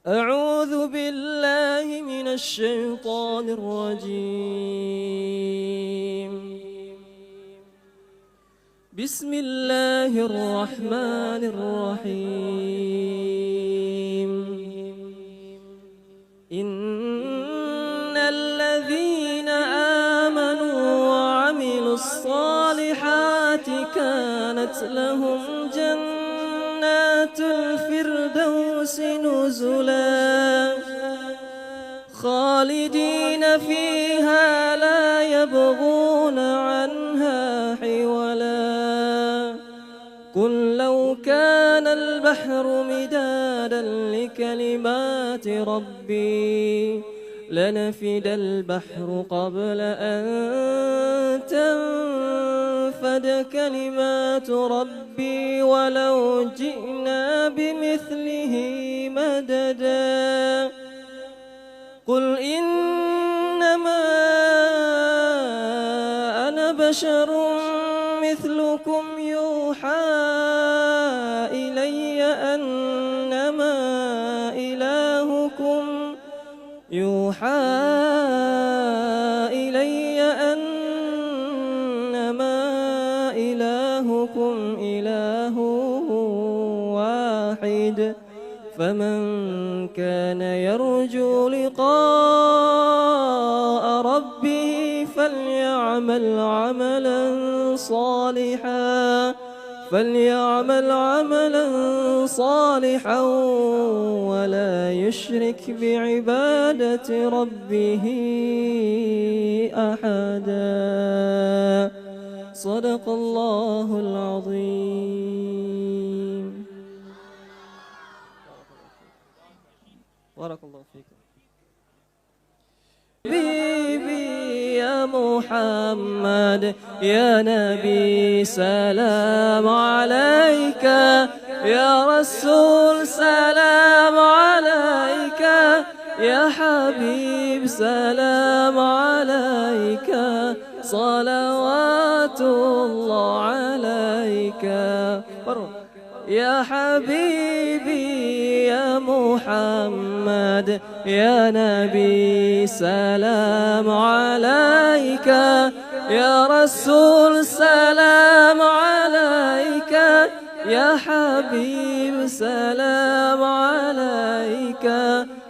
أعوذ بالله من الشيطان الرجيم. بسم الله الرحمن الرحيم. إن الذين آمنوا وعملوا الصالحات كانت لهم جنات الفردوس نزلا خالدين فيها لا يبغون عنها حولا. قل لو كان البحر مدادا لكلمات ربي لنفد البحر قبل أن تنفد كلمات ربي ولو جئنا بمثله مددا. قل إنما أنا بشر مثلكم يوحى إلي أنما إلهكم إله واحد. فمن كان يرجو لقاء ربه فليعمل عملا صالحا ولا يشرك بعبادة ربه أحدا. صدق الله العظيم. بارك الله فيكم. حبيبي يا محمد يا نبي سلام عليك، يا رسول سلام عليك، يا حبيب سلام عليك، صلوات الله عليك. يا حبيبي يا محمد يا نبي سلام عليك، يا رسول سلام عليك، يا حبيب سلام عليك،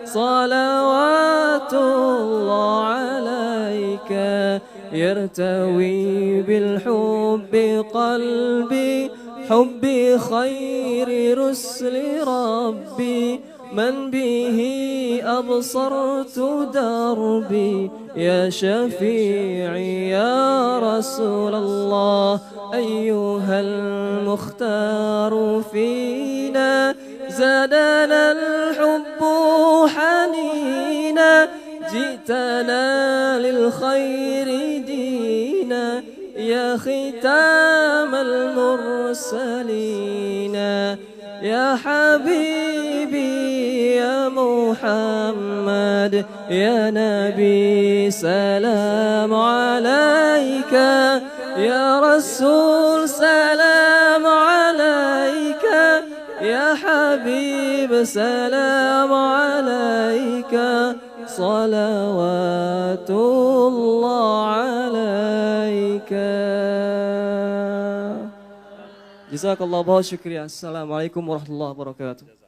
صلوات الله عليك. يرتوي بالحب قلبي حب خير رسل ربي، من به أبصرت دربي، يا شفيعي يا رسول الله. أيها المختار فينا زادنا الحب حنينا، جئتنا للخير دينا، يا ختام المرسلين. يا حبيبي يا محمد يا نبي سلام عليك، يا رسول سلام عليك، يا حبيب سلام عليك، صلوات الله عليك. جزاك الله बहुत शुक्रिया. अस्सलाम वालेकुम वरहमतुल्लाहि वबरकातुह.